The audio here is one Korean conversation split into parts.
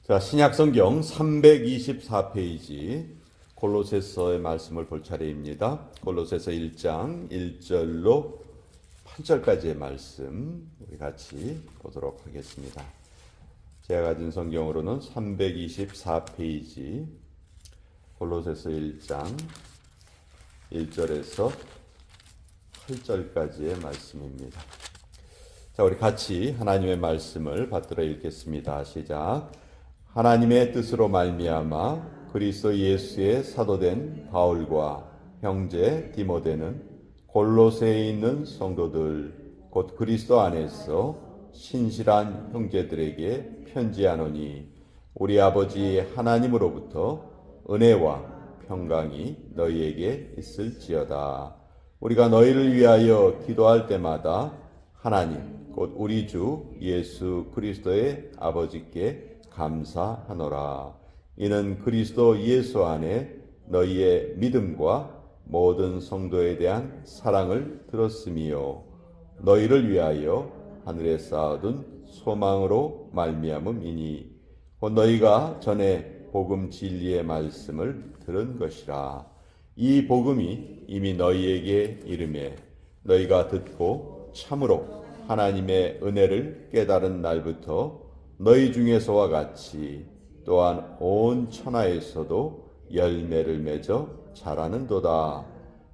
자, 신약성경 324페이지 골로새서의 말씀을 볼 차례입니다. 골로새서 1장 1절로 8절까지의 말씀 우리 같이 보도록 하겠습니다. 제가 가진 성경으로는 324페이지 골로새서 1장 1절에서 8절까지의 말씀입니다. 자, 우리 같이 하나님의 말씀을 받들어 읽겠습니다. 시작. 하나님의 뜻으로 말미암아 그리스도 예수의 사도된 바울과 형제 디모데는 골로새에 있는 성도들 곧 그리스도 안에서 신실한 형제들에게 편지하노니 우리 아버지 하나님으로부터 은혜와 평강이 너희에게 있을지어다. 우리가 너희를 위하여 기도할 때마다 하나님 곧 우리 주 예수 그리스도의 아버지께 감사하노라. 이는 그리스도 예수 안에 너희의 믿음과 모든 성도에 대한 사랑을 들었음이요 너희를 위하여 하늘에 쌓아둔 소망으로 말미암음이니 곧 너희가 전에 복음 진리의 말씀을 들은 것이라. 이 복음이 이미 너희에게 이르매 너희가 듣고 참으로 하나님의 은혜를 깨달은 날부터 너희 중에서와 같이 또한 온 천하에서도 열매를 맺어 자라는도다.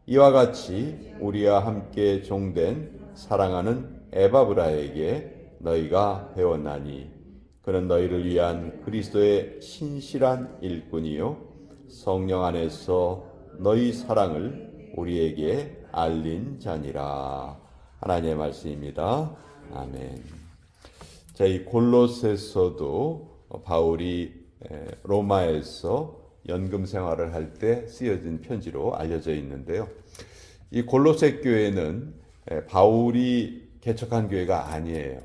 이와 같이 우리와 함께 종된 사랑하는 에바브라에게 너희가 배웠나니 그는 너희를 위한 그리스도의 신실한 일꾼이요 성령 안에서 너희 사랑을 우리에게 알린 자니라. 하나님의 말씀입니다. 아멘. 자, 이 골로새서도 바울이 로마에서 연금 생활을 할 때 쓰여진 편지로 알려져 있는데요. 이 골로새 교회는 바울이 개척한 교회가 아니에요.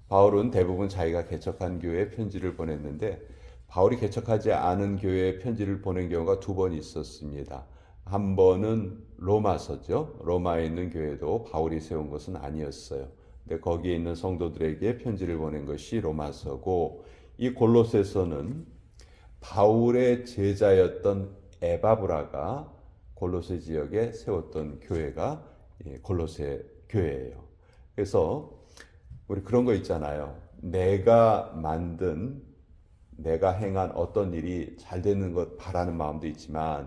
바울은 대부분 자기가 개척한 교회에 편지를 보냈는데 바울이 개척하지 않은 교회에 편지를 보낸 경우가 두 번 있었습니다. 한 번은 로마서죠. 로마에 있는 교회도 바울이 세운 것은 아니었어요. 근데 거기에 있는 성도들에게 편지를 보낸 것이 로마서고, 이 골로새서는 바울의 제자였던 에바브라가 골로새 지역에 세웠던 교회가 골로새 교회예요. 그래서 우리 그런 거 있잖아요. 내가 행한 어떤 일이 잘 되는 것 바라는 마음도 있지만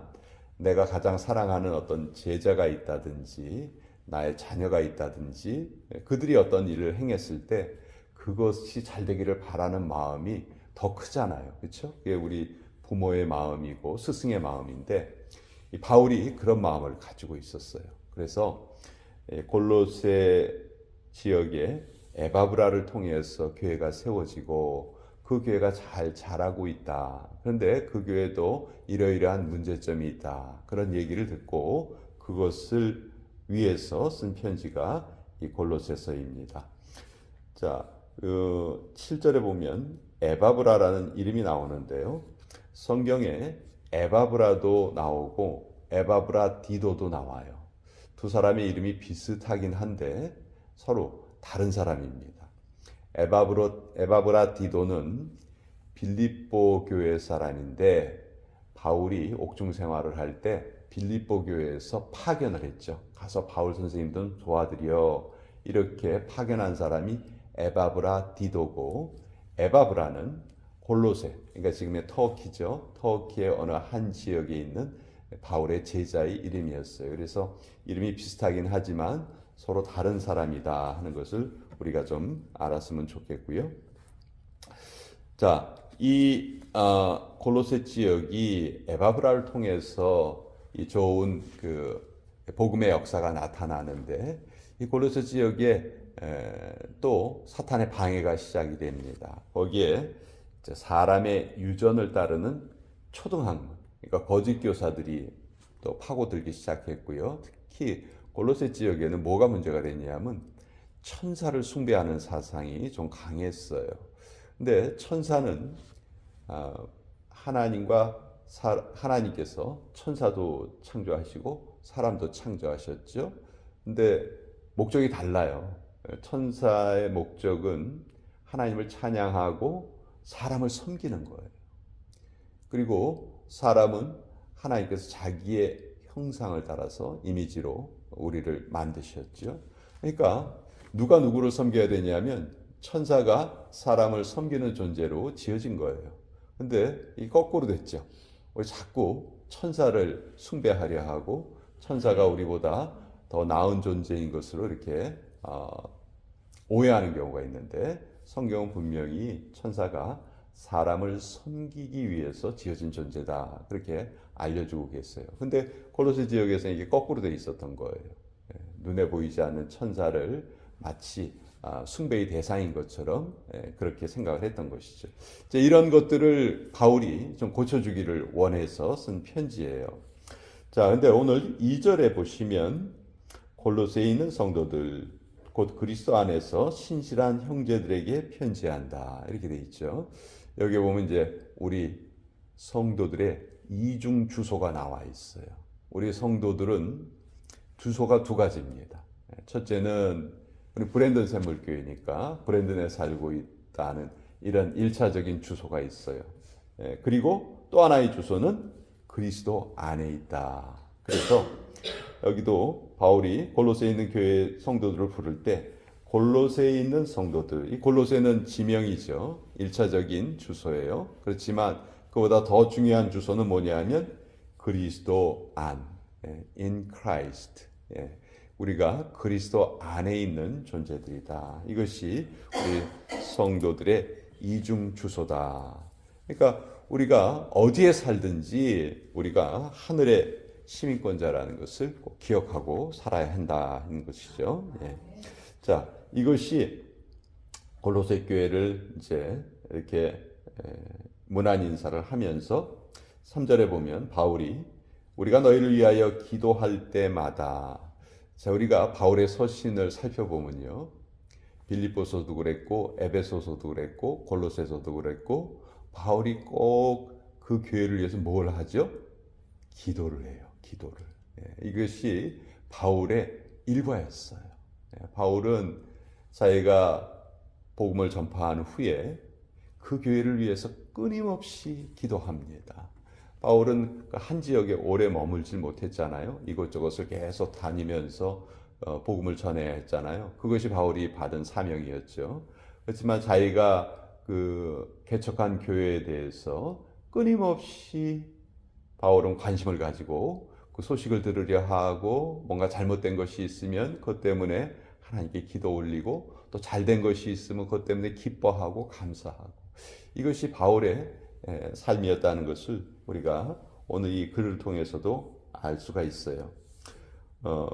내가 가장 사랑하는 어떤 제자가 있다든지 나의 자녀가 있다든지 그들이 어떤 일을 행했을 때 그것이 잘 되기를 바라는 마음이 더 크잖아요. 그렇죠? 그게 우리 부모의 마음이고 스승의 마음인데 바울이 그런 마음을 가지고 있었어요. 그래서 골로새 지역에 에바브라를 통해서 교회가 세워지고 그 교회가 잘 자라고 있다. 그런데 그 교회도 이러이러한 문제점이 있다. 그런 얘기를 듣고 그것을 위해서 쓴 편지가 이 골로새서입니다. 자, 7절에 보면 에바브라라는 이름이 나오는데요. 성경에 에바브라도 나오고 에바브라 디도도 나와요. 두 사람의 이름이 비슷하긴 한데 서로 다른 사람입니다. 에바브라 디도는 빌립보 교회 사람인데 바울이 옥중 생활을 할 때 빌립보 교회에서 파견을 했죠. 가서 바울 선생님 좀 도와드려. 이렇게 파견한 사람이 에바브라 디도고, 에바브라는 골로새, 그러니까 지금의 터키죠. 터키의 어느 한 지역에 있는 바울의 제자의 이름이었어요. 그래서 이름이 비슷하긴 하지만 서로 다른 사람이다 하는 것을 우리가 좀 알았으면 좋겠고요. 자, 이 골로새 지역이 에바브라를 통해서 이 좋은 그 복음의 역사가 나타나는데 이 골로새 지역에 또 사탄의 방해가 시작이 됩니다. 거기에 사람의 유전을 따르는 초등학문, 그러니까 거짓 교사들이 또 파고들기 시작했고요. 특히 골로새 지역에는 뭐가 문제가 됐냐면 천사를 숭배하는 사상이 좀 강했어요. 근데 천사는 하나님께서 천사도 창조하시고 사람도 창조하셨죠. 근데 목적이 달라요. 천사의 목적은 하나님을 찬양하고 사람을 섬기는 거예요. 그리고 사람은 하나님께서 자기의 형상을 따라서 이미지로 우리를 만드셨죠. 그러니까 누가 누구를 섬겨야 되냐면 천사가 사람을 섬기는 존재로 지어진 거예요. 근데 이 거꾸로 됐죠. 우리 자꾸 천사를 숭배하려 하고 천사가 우리보다 더 나은 존재인 것으로 이렇게 오해하는 경우가 있는데 성경은 분명히 천사가 사람을 섬기기 위해서 지어진 존재다 그렇게 알려주고 계세요. 근데 골로새 지역에서 이게 거꾸로 돼 있었던 거예요. 눈에 보이지 않는 천사를 마치 숭배의 대상인 것처럼 그렇게 생각을 했던 것이죠. 이런 것들을 바울이 좀 고쳐주기를 원해서 쓴 편지예요. 자, 근데 오늘 2절에 보시면 골로새에 있는 성도들 곧 그리스도 안에서 신실한 형제들에게 편지한다 이렇게 돼 있죠. 여기 보면 이제 우리 성도들의 이중 주소가 나와 있어요. 우리 성도들은 주소가 두 가지입니다. 첫째는 우리 브랜든 샘물교회니까 브랜든에 살고 있다는 이런 1차적인 주소가 있어요. 그리고 또 하나의 주소는 그리스도 안에 있다. 그래서 여기도 바울이 골로새에 있는 교회 성도들을 부를 때 골로새에 있는 성도들, 이 골로새는 지명이죠. 1차적인 주소예요. 그렇지만 그보다 더 중요한 주소는 뭐냐면 그리스도 안, in Christ. 우리가 그리스도 안에 있는 존재들이다. 이것이 우리 성도들의 이중 주소다. 그러니까 우리가 어디에 살든지 우리가 하늘의 시민권자라는 것을 꼭 기억하고 살아야 한다는 것이죠. 자, 이것이 골로새 교회를 이제 이렇게 문안 인사를 하면서 3절에 보면 바울이 우리가 너희를 위하여 기도할 때마다, 자, 우리가 바울의 서신을 살펴보면요, 빌립보서도 그랬고 에베소서도 그랬고 골로새서도 그랬고 바울이 꼭 그 교회를 위해서 뭘 하죠? 기도를 해요. 기도를. 이것이 바울의 일과였어요. 바울은 자기가 복음을 전파한 후에 그 교회를 위해서 끊임없이 기도합니다. 바울은 한 지역에 오래 머물질 못했잖아요. 이곳저곳을 계속 다니면서 복음을 전해야 했잖아요. 그것이 바울이 받은 사명이었죠. 그렇지만 자기가 그 개척한 교회에 대해서 끊임없이 바울은 관심을 가지고 그 소식을 들으려 하고 뭔가 잘못된 것이 있으면 그것 때문에 하나님께 기도 올리고 또 잘된 것이 있으면 그것 때문에 기뻐하고 감사하고 이것이 바울의 삶이었다는 것을 우리가 오늘 이 글을 통해서도 알 수가 있어요.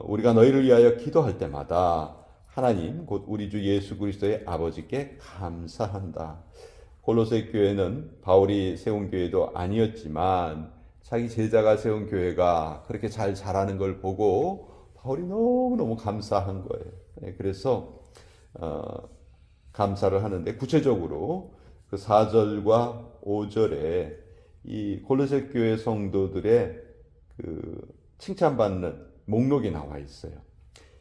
우리가 너희를 위하여 기도할 때마다 하나님 곧 우리 주 예수 그리스도의 아버지께 감사한다. 골로새 교회는 바울이 세운 교회도 아니었지만 자기 제자가 세운 교회가 그렇게 잘 자라는 걸 보고 바울이 너무너무 감사한 거예요. 그래서 감사를 하는데 구체적으로 그 4절과 5절에 이 골로새 교회 성도들의 그 칭찬받는 목록이 나와 있어요.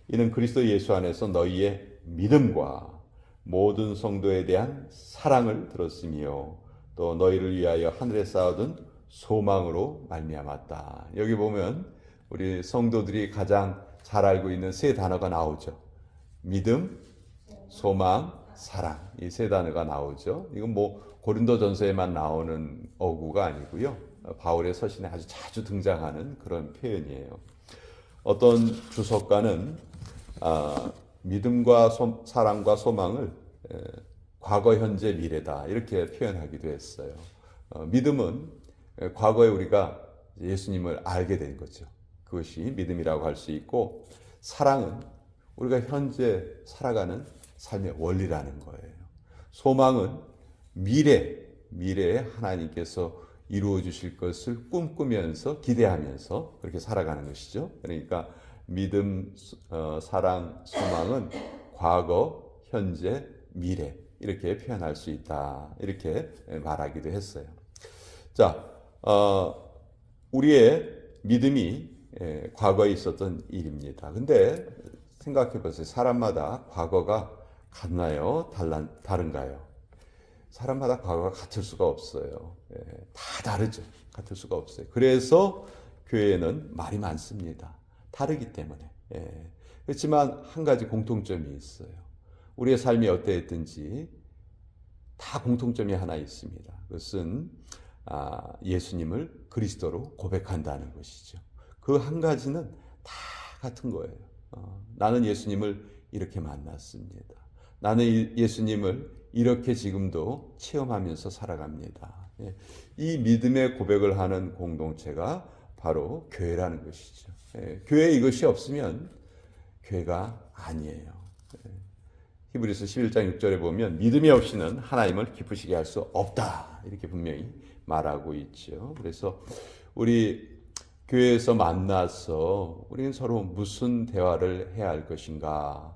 이는 그리스도 예수 안에서 너희의 믿음과 모든 성도에 대한 사랑을 들었으며 또 너희를 위하여 하늘에 쌓아둔 소망으로 말미암았다. 여기 보면 우리 성도들이 가장 잘 알고 있는 세 단어가 나오죠. 믿음, 소망, 사랑. 이 세 단어가 나오죠. 이건 뭐 고린도전서에만 나오는 어구가 아니고요. 바울의 서신에 아주 자주 등장하는 그런 표현이에요. 어떤 주석가는 믿음과 사랑과 소망을 과거, 현재, 미래다 이렇게 표현하기도 했어요. 믿음은 과거에 우리가 예수님을 알게 된 거죠. 그것이 믿음이라고 할 수 있고 사랑은 우리가 현재 살아가는 삶의 원리라는 거예요. 소망은 미래에 하나님께서 이루어 주실 것을 꿈꾸면서 기대하면서 그렇게 살아가는 것이죠. 그러니까 믿음, 사랑, 소망은 과거, 현재, 미래 이렇게 표현할 수 있다. 이렇게 말하기도 했어요. 자, 우리의 믿음이 과거에 있었던 일입니다. 근데 생각해 보세요. 사람마다 과거가 같나요? 다른가요? 사람마다 과거가 같을 수가 없어요. 다 다르죠. 같을 수가 없어요. 그래서 교회는 말이 많습니다. 다르기 때문에. 그렇지만 한 가지 공통점이 있어요. 우리의 삶이 어떠했든지 다 공통점이 하나 있습니다. 그것은 예수님을 그리스도로 고백한다는 것이죠. 그 한 가지는 다 같은 거예요. 나는 예수님을 이렇게 만났습니다. 나는 예수님을 이렇게 지금도 체험하면서 살아갑니다. 이 믿음의 고백을 하는 공동체가 바로 교회라는 것이죠. 교회에 이것이 없으면 교회가 아니에요. 히브리서 11장 6절에 보면 믿음이 없이는 하나님을 기쁘시게 할 수 없다. 이렇게 분명히 말하고 있죠. 그래서 우리 교회에서 만나서 우리는 서로 무슨 대화를 해야 할 것인가?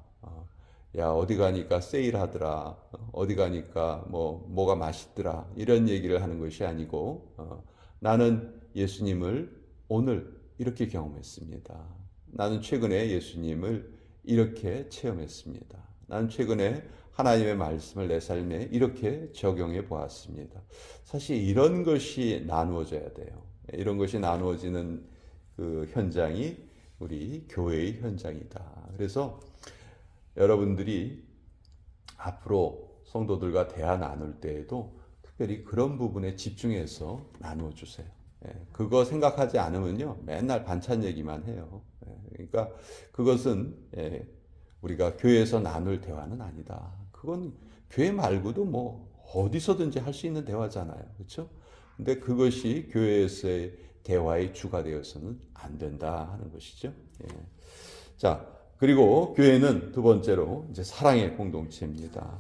야, 어디 가니까 세일하더라. 어디 가니까 뭐가 맛있더라. 이런 얘기를 하는 것이 아니고 나는 예수님을 오늘 이렇게 경험했습니다. 나는 최근에 예수님을 이렇게 체험했습니다. 나는 최근에 하나님의 말씀을 내 삶에 이렇게 적용해 보았습니다. 사실 이런 것이 나누어져야 돼요. 이런 것이 나누어지는 그 현장이 우리 교회의 현장이다. 그래서 여러분들이 앞으로 성도들과 대화 나눌 때에도 특별히 그런 부분에 집중해서 나누어 주세요. 그거 생각하지 않으면요, 맨날 반찬 얘기만 해요. 그러니까 그것은 우리가 교회에서 나눌 대화는 아니다. 그건 교회 말고도 뭐 어디서든지 할 수 있는 대화잖아요. 그렇죠? 근데 그것이 교회에서의 대화의 주가 되어서는 안 된다 하는 것이죠. 자, 그리고 교회는 두 번째로 이제 사랑의 공동체입니다.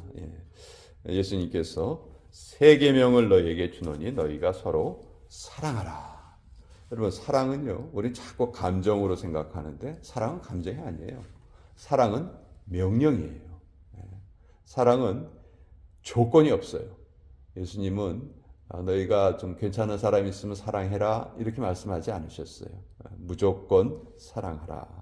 예수님께서 세 계명을 너희에게 주노니 너희가 서로 사랑하라. 여러분, 사랑은요, 우리 자꾸 감정으로 생각하는데 사랑은 감정이 아니에요. 사랑은 명령이에요. 사랑은 조건이 없어요. 예수님은 너희가 좀 괜찮은 사람이 있으면 사랑해라 이렇게 말씀하지 않으셨어요. 무조건 사랑하라.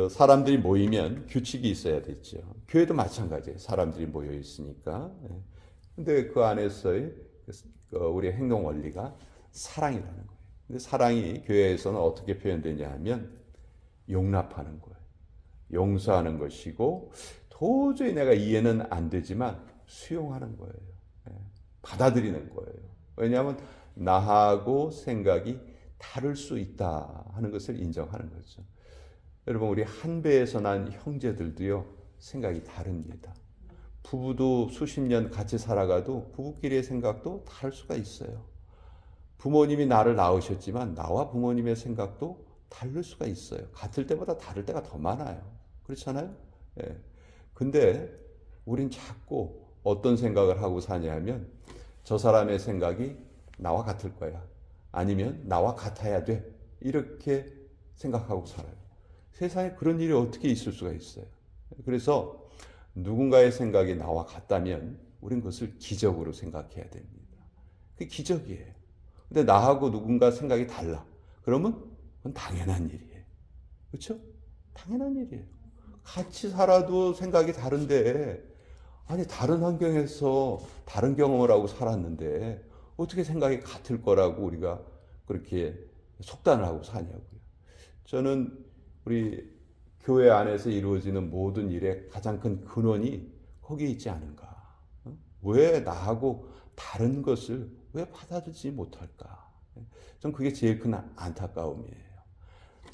사람들이 모이면 규칙이 있어야 되죠. 교회도 마찬가지예요. 사람들이 모여 있으니까. 근데 그 안에서의 우리의 행동 원리가 사랑이라는 거예요. 근데 사랑이 교회에서는 어떻게 표현되냐 하면 용납하는 거예요. 용서하는 것이고 도저히 내가 이해는 안 되지만 수용하는 거예요. 받아들이는 거예요. 왜냐하면 나하고 생각이 다를 수 있다 하는 것을 인정하는 거죠. 여러분, 우리 한 배에서 난 형제들도요, 생각이 다릅니다. 부부도 수십 년 같이 살아가도 부부끼리의 생각도 다를 수가 있어요. 부모님이 나를 낳으셨지만 나와 부모님의 생각도 다를 수가 있어요. 같을 때보다 다를 때가 더 많아요. 그렇잖아요? 근데 우린 자꾸 어떤 생각을 하고 사냐면 저 사람의 생각이 나와 같을 거야. 아니면 나와 같아야 돼. 이렇게 생각하고 살아요. 세상에 그런 일이 어떻게 있을 수가 있어요. 그래서 누군가의 생각이 나와 같다면 우린 그것을 기적으로 생각해야 됩니다. 그게 기적이에요. 근데 나하고 누군가 생각이 달라. 그러면 그건 당연한 일이에요. 그렇죠? 당연한 일이에요. 같이 살아도 생각이 다른데 아니 다른 환경에서 다른 경험을 하고 살았는데 어떻게 생각이 같을 거라고 우리가 그렇게 속단을 하고 사냐고요. 저는 우리 교회 안에서 이루어지는 모든 일의 가장 큰 근원이 거기에 있지 않은가. 왜 나하고 다른 것을 왜 받아들이지 못할까. 전 그게 제일 큰 안타까움이에요.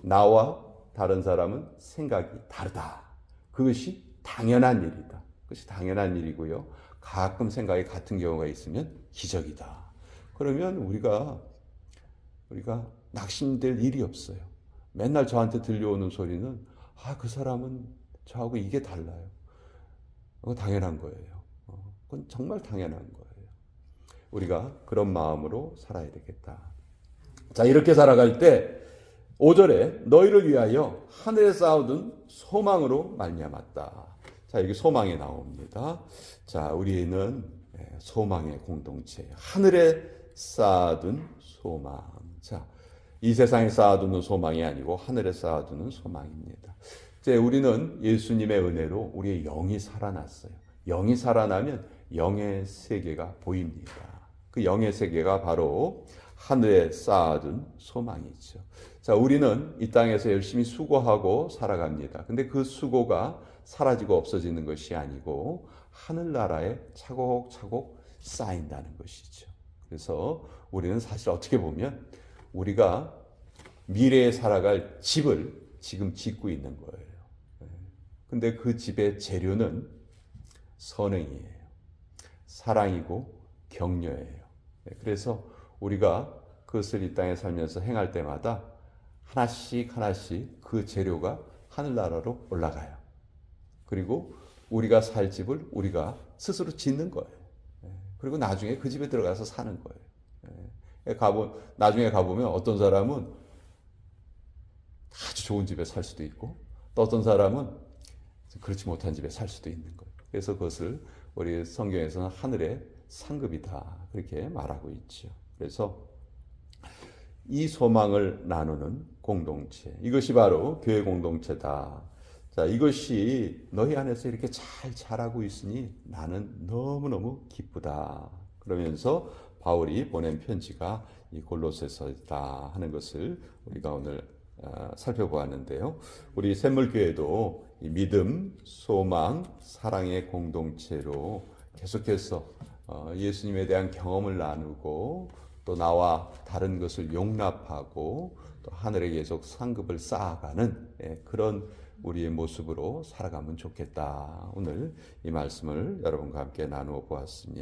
나와 다른 사람은 생각이 다르다. 그것이 당연한 일이다. 그것이 당연한 일이고요. 가끔 생각이 같은 경우가 있으면 기적이다. 그러면 우리가 낙심될 일이 없어요. 맨날 저한테 들려오는 소리는 그 사람은 저하고 이게 달라요. 그건 당연한 거예요. 그건 정말 당연한 거예요. 우리가 그런 마음으로 살아야 되겠다. 자, 이렇게 살아갈 때 5절에 너희를 위하여 하늘에 쌓아둔 소망으로 말미암았다. 자, 여기 소망이 나옵니다. 자, 우리는 소망의 공동체, 하늘에 쌓아둔 소망. 자, 이 세상에 쌓아두는 소망이 아니고 하늘에 쌓아두는 소망입니다. 이제 우리는 예수님의 은혜로 우리의 영이 살아났어요. 영이 살아나면 영의 세계가 보입니다. 그 영의 세계가 바로 하늘에 쌓아둔 소망이죠. 자, 우리는 이 땅에서 열심히 수고하고 살아갑니다. 근데 그 수고가 사라지고 없어지는 것이 아니고 하늘나라에 차곡차곡 쌓인다는 것이죠. 그래서 우리는 사실 어떻게 보면 우리가 미래에 살아갈 집을 지금 짓고 있는 거예요. 근데 그 집의 재료는 선행이에요. 사랑이고 격려예요. 그래서 우리가 그것을 이 땅에 살면서 행할 때마다 하나씩 하나씩 그 재료가 하늘나라로 올라가요. 그리고 우리가 살 집을 우리가 스스로 짓는 거예요. 그리고 나중에 그 집에 들어가서 사는 거예요. 나중에 가보면 어떤 사람은 아주 좋은 집에 살 수도 있고 또 어떤 사람은 그렇지 못한 집에 살 수도 있는 거예요. 그래서 그것을 우리 성경에서는 하늘의 상급이다 그렇게 말하고 있죠. 그래서 이 소망을 나누는 공동체, 이것이 바로 교회 공동체다. 자, 이것이 너희 안에서 이렇게 잘 자라고 있으니 나는 너무너무 기쁘다. 그러면서 바울이 보낸 편지가 이 골로새서다 하는 것을 우리가 오늘 살펴보았는데요. 우리 샘물교회도 이 믿음, 소망, 사랑의 공동체로 계속해서 예수님에 대한 경험을 나누고 또 나와 다른 것을 용납하고 또 하늘에 계속 상급을 쌓아가는 그런 우리의 모습으로 살아가면 좋겠다. 오늘 이 말씀을 여러분과 함께 나누어 보았습니다.